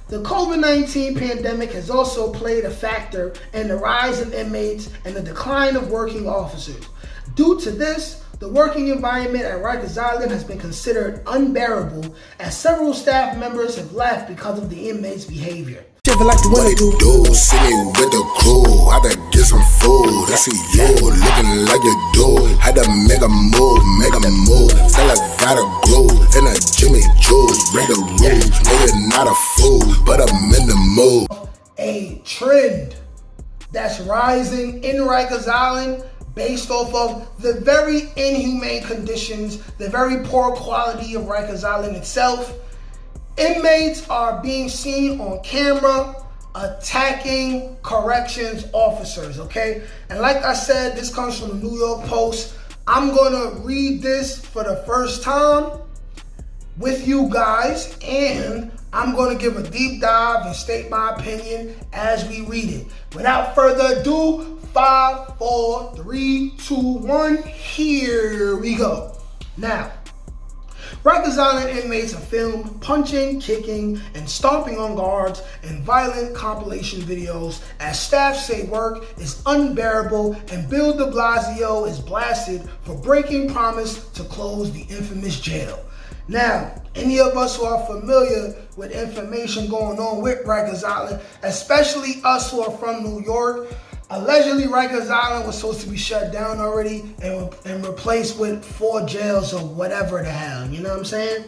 The COVID-19 pandemic has also played a factor in the rise of inmates and the decline of working officers. Due to this, the working environment at Rikers Island has been considered unbearable as several staff members have left because of the inmates' behavior. Like the way they do, see me with the crew, had to get some food. I see you looking like you do, had to make a move, feel like gotta glue, in a Jimmy Choo's, break the rules, no you're not a fool, but I'm in the mood. A trend that's rising in Rikers Island based off of the very inhumane conditions, the very poor quality of Rikers Island itself. Inmates are being seen on camera attacking corrections officers, okay? And like I said, this comes from the New York Post. I'm gonna read this for the first time with you guys, and I'm gonna give a deep dive and state my opinion as we read it. Without further ado, 5, 4, 3, 2, 1, here we go. Now, Rikers Island inmates are filmed punching, kicking, and stomping on guards in violent compilation videos as staff say work is unbearable and Bill de Blasio is blasted for breaking promise to close the infamous jail. Now, any of us who are familiar with information going on with Rikers Island, especially us who are from New York, allegedly Rikers Island was supposed to be shut down already and replaced with 4 jails or whatever the hell, you know what I'm saying?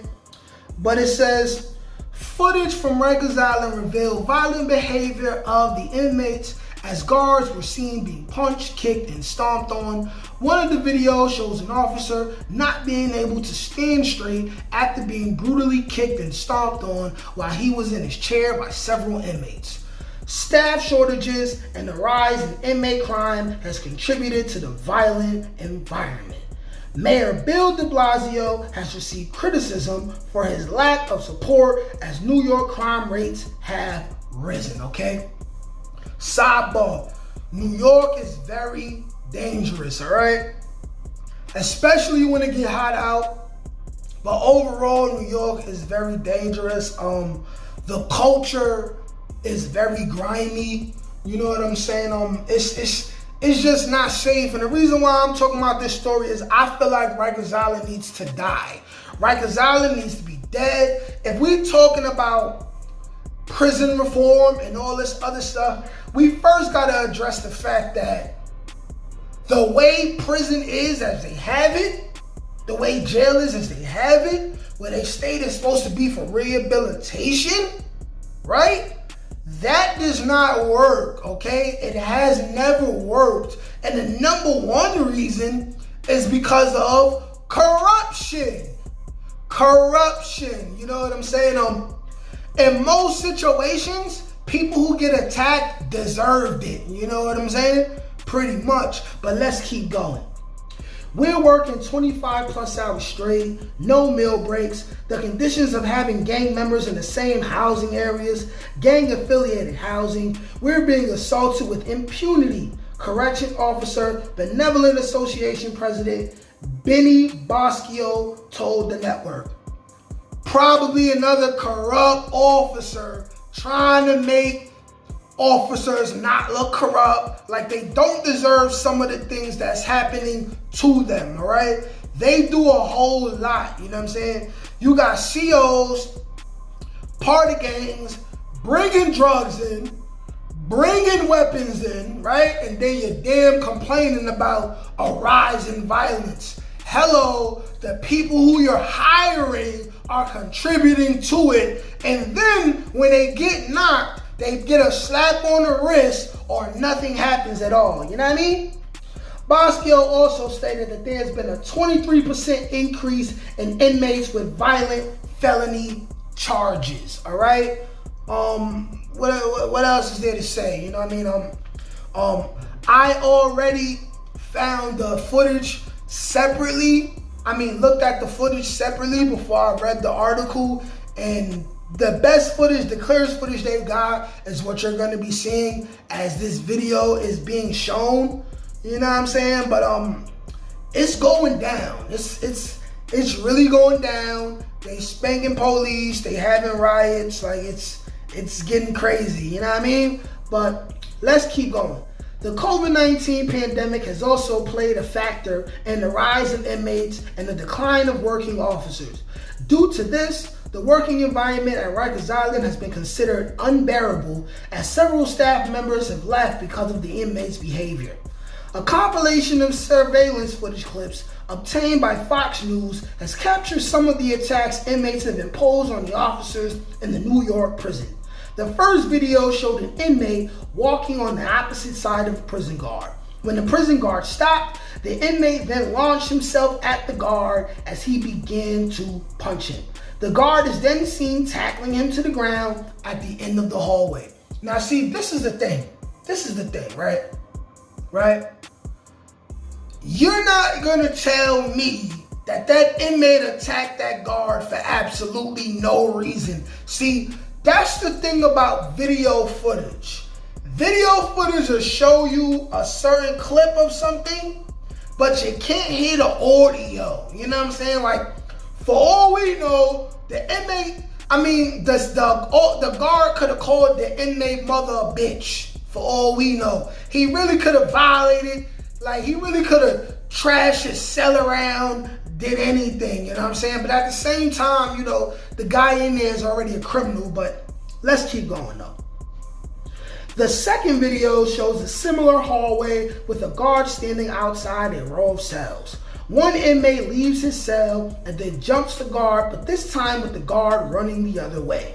But it says, footage from Rikers Island revealed violent behavior of the inmates as guards were seen being punched, kicked, and stomped on. One of the videos shows an officer not being able to stand straight after being brutally kicked and stomped on while he was in his chair by several inmates. Staff shortages and the rise in inmate crime has contributed to the violent environment. Mayor Bill de Blasio has received criticism for his lack of support as New York crime rates have risen, okay? Sidebar, New York is very dangerous, all right? Especially when it get hot out. But overall, New York is very dangerous. The culture is very grimy, you know what I'm saying? It's just not safe. And the reason why I'm talking about this story is I feel like Rikers Island needs to die. Rikers Island needs to be dead. If we're talking about prison reform and all this other stuff, we first gotta address the fact that the way prison is as they have it, the way jail is as they have it, where they state is supposed to be for rehabilitation, right? That does not work, okay? It has never worked. And the number one reason is because of corruption. Corruption, you know what I'm saying? In most situations, people who get attacked deserved it, you know what I'm saying? Pretty much, but let's keep going. We're working 25 plus hours straight, no meal breaks, the conditions of having gang members in the same housing areas, gang affiliated housing, we're being assaulted with impunity. Correction Officer, Benevolent Association President Benny Boschio told the network. Probably another corrupt officer trying to make officers not look corrupt, like they don't deserve some of the things that's happening to them, all right? They do a whole lot, you know what I'm saying? You got COs, party gangs, bringing drugs in, bringing weapons in, right? And then you're damn complaining about a rise in violence. Hello, the people who you're hiring are contributing to it, and then when they get knocked, they get a slap on the wrist or nothing happens at all. You know what I mean? Boschio also stated that there's been a 23% increase in inmates with violent felony charges. All right. What else is there to say? You know what I mean? I already found the footage separately. Looked at the footage separately before I read the article, and the best footage, the clearest footage they've got is what you're going to be seeing as this video is being shown. You know what I'm saying? But it's going down. It's really going down. They spanking police. They having riots. Like it's it's getting crazy, you know what I mean? But let's keep going. The COVID-19 pandemic has also played a factor in the rise of inmates and the decline of working officers. Due to this, the working environment at Rikers Island has been considered unbearable as several staff members have left because of the inmates' behavior. A compilation of surveillance footage clips obtained by Fox News has captured some of the attacks inmates have imposed on the officers in the New York prison. The first video showed an inmate walking on the opposite side of a prison guard. When the prison guard stopped, the inmate then launched himself at the guard as he began to punch him. The guard is then seen tackling him to the ground at the end of the hallway. Now see, this is the thing, right? Right? You're not gonna tell me that inmate attacked that guard for absolutely no reason. See, that's the thing about video footage. Video footage will show you a certain clip of something, but you can't hear the audio. You know what I'm saying? Like, for all we know, the inmate, the guard could have called the inmate mother a bitch. For all we know, he really could have violated. Like, he really could have trashed his cell around, did anything, you know what I'm saying? But at the same time, you know, the guy in there is already a criminal, but let's keep going though. The second video shows a similar hallway with a guard standing outside a row of cells. One inmate leaves his cell and then jumps the guard, but this time with the guard running the other way.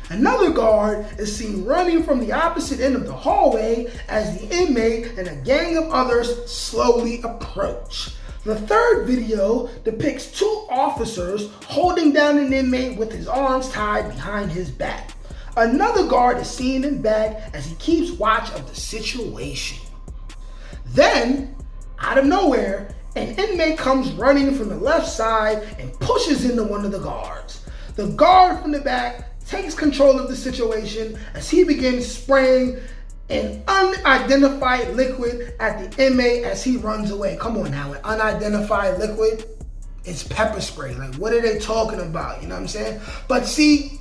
Another guard is seen running from the opposite end of the hallway as the inmate and a gang of others slowly approach. The third video depicts two officers holding down an inmate with his arms tied behind his back. Another guard is seen in back as he keeps watch of the situation. Then, out of nowhere, an inmate comes running from the left side and pushes into one of the guards. The guard from the back takes control of the situation as he begins spraying an unidentified liquid at the inmate as he runs away. Come on now, an unidentified liquid? It's pepper spray. Like, what are they talking about? You know what I'm saying? But see,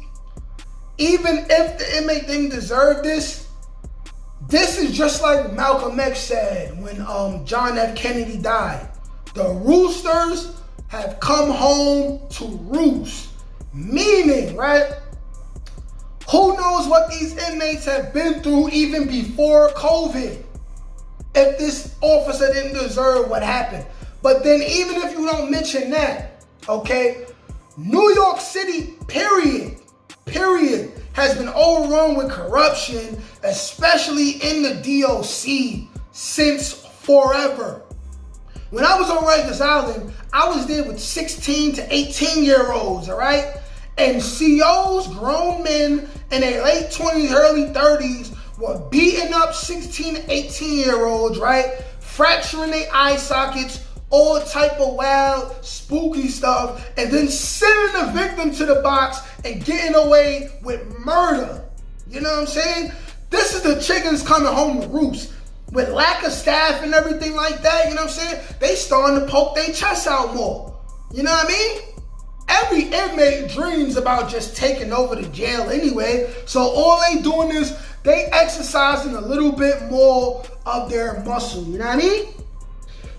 even if the inmate didn't deserve this is just like Malcolm X said when John F. Kennedy died. The roosters have come home to roost. Meaning, right? Who knows what these inmates have been through even before COVID, if this officer didn't deserve what happened. But then even if you don't mention that, okay, New York City, period, has been overrun with corruption, especially in the DOC, since forever. When I was on Rikers Island, I was there with 16 to 18-year-olds, all right? And COs, grown men in their late 20s, early 30s, were beating up 16 to 18-year-olds, right? Fracturing their eye sockets, all type of wild, spooky stuff, and then sending the victim to the box and getting away with murder. You know what I'm saying? This is the chickens coming home to roost. With lack of staff and everything like that, you know what I'm saying? They starting to poke their chests out more. You know what I mean? Every inmate dreams about just taking over the jail anyway. So all they doing is they exercising a little bit more of their muscle. You know what I mean?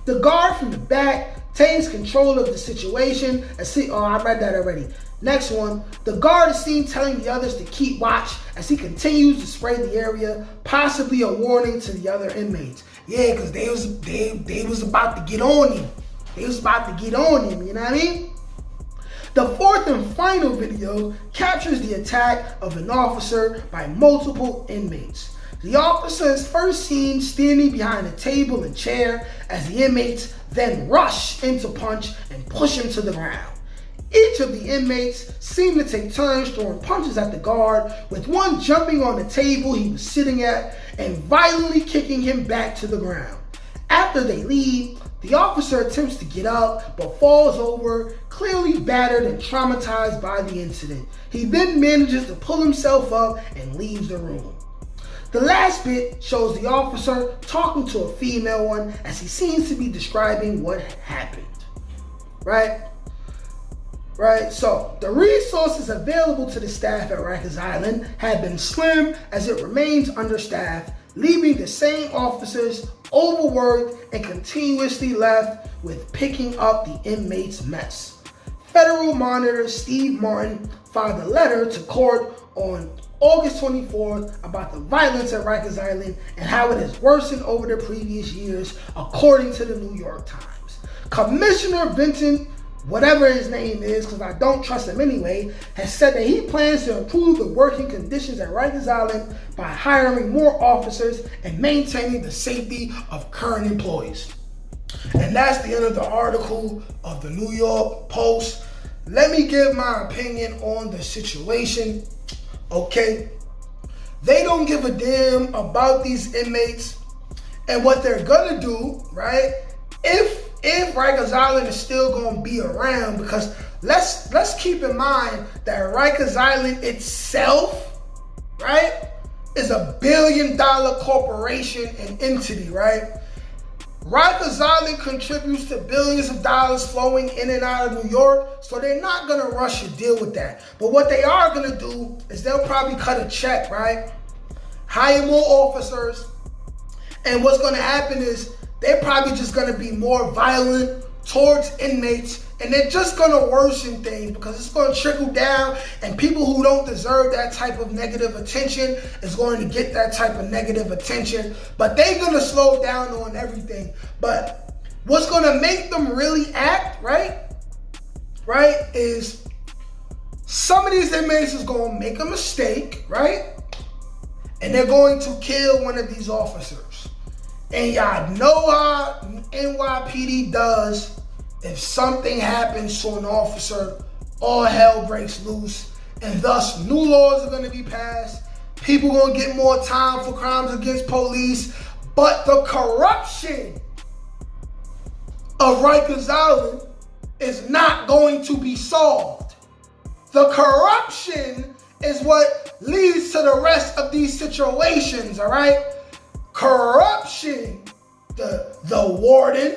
The guard from the back takes control of the situation and I read that already. Next one, the guard is seen telling the others to keep watch as he continues to spray the area, possibly a warning to the other inmates. Yeah, because they was about to get on him. They was about to get on him, you know what I mean? The fourth and final video captures the attack of an officer by multiple inmates. The officer is first seen standing behind a table and chair as the inmates then rush in to punch and push him to the ground. Each of the inmates seemed to take turns throwing punches at the guard, with one jumping on the table he was sitting at and violently kicking him back to the ground. After they leave, the officer attempts to get up but falls over, clearly battered and traumatized by the incident. He then manages to pull himself up and leaves the room. The last bit shows the officer talking to a female one as he seems to be describing what happened. Right? right? So the resources available to the staff at Rikers Island have been slim as it remains understaffed, leaving the same officers overworked and continuously left with picking up the inmates' mess. Federal Monitor Steve Martin filed a letter to court on August 24th about the violence at Rikers Island and how it has worsened over the previous years, according to the New York Times. Commissioner Vincent, whatever his name is, because I don't trust him anyway, has said that he plans to improve the working conditions at Rikers Island by hiring more officers and maintaining the safety of current employees. And that's the end of the article of the New York Post. Let me give my opinion on the situation. Okay, they don't give a damn about these inmates and what they're gonna do, right? If Rikers Island is still gonna be around, because let's keep in mind that Rikers Island itself, right, is a $1 billion corporation and entity, right? Rikers Island contributes to billions of dollars flowing in and out of New York, so they're not going to rush to deal with that. But what they are going to do is they'll probably cut a check, right? Hire more officers, and what's going to happen is they're probably just going to be more violent towards inmates, and they're just going to worsen things because it's going to trickle down, and people who don't deserve that type of negative attention is going to get that type of negative attention. But they're going to slow down on everything. But what's going to make them really act, right, is some of these inmates is going to make a mistake, right, and they're going to kill one of these officers. And y'all know how NYPD does. If something happens to an officer, all hell breaks loose, and thus new laws are going to be passed. People going to get more time for crimes against police, but the corruption of Rikers Island is not going to be solved. The corruption is what leads to the rest of these situations, all right? Corruption, the warden,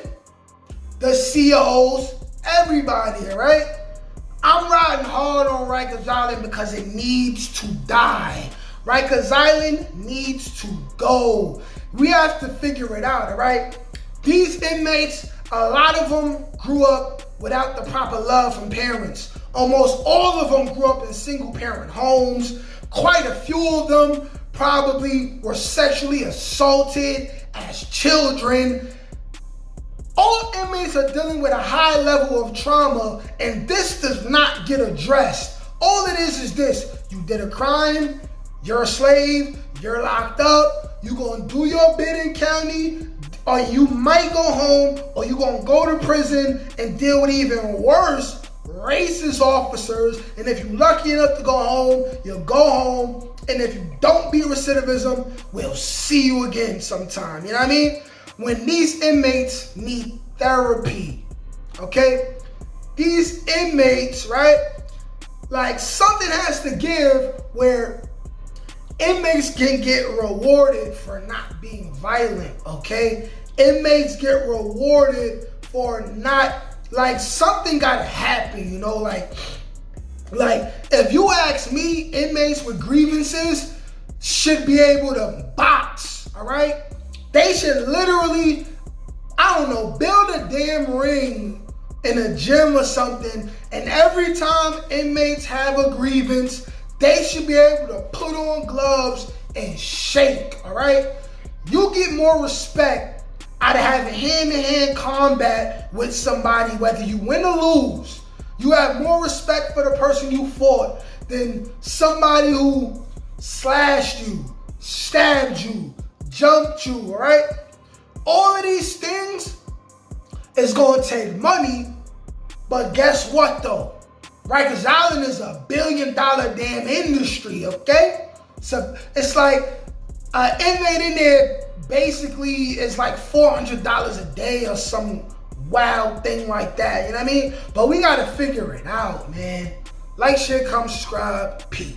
the COs, everybody, all right? I'm riding hard on Rikers Island because it needs to die. Rikers Island needs to go. We have to figure it out, all right? These inmates, a lot of them grew up without the proper love from parents. Almost all of them grew up in single-parent homes. Quite a few of them probably were sexually assaulted as children. All inmates are dealing with a high level of trauma, and this does not get addressed. All it is this: you did a crime, you're a slave, you're locked up, you're gonna do your bid in county, or you might go home, or you're gonna go to prison and deal with even worse racist officers. And if you're lucky enough to go home, you'll go home. And if you don't beat recidivism, we'll see you again sometime. You know what I mean? When these inmates need therapy, okay? These inmates, right? Like, something has to give where inmates can get rewarded for not being violent, okay? Inmates get rewarded for not, like, something gotta happen, you know? Like if you ask me, inmates with grievances should be able to box, all right? They should literally, I don't know, build a damn ring in a gym or something, and every time inmates have a grievance, they should be able to put on gloves and shake, all right? You get more respect out of having hand-to-hand combat with somebody, whether you win or lose. You have more respect for the person you fought than somebody who slashed you, stabbed you, jumped you, all right? All of these things is going to take money, but guess what though? Rikers Island is a $1 billion damn industry, okay? So it's like an inmate in there basically is like $400 a day or some wild thing like that, you know what I mean? But we got to figure it out, man. Like, share, comment, subscribe, peace.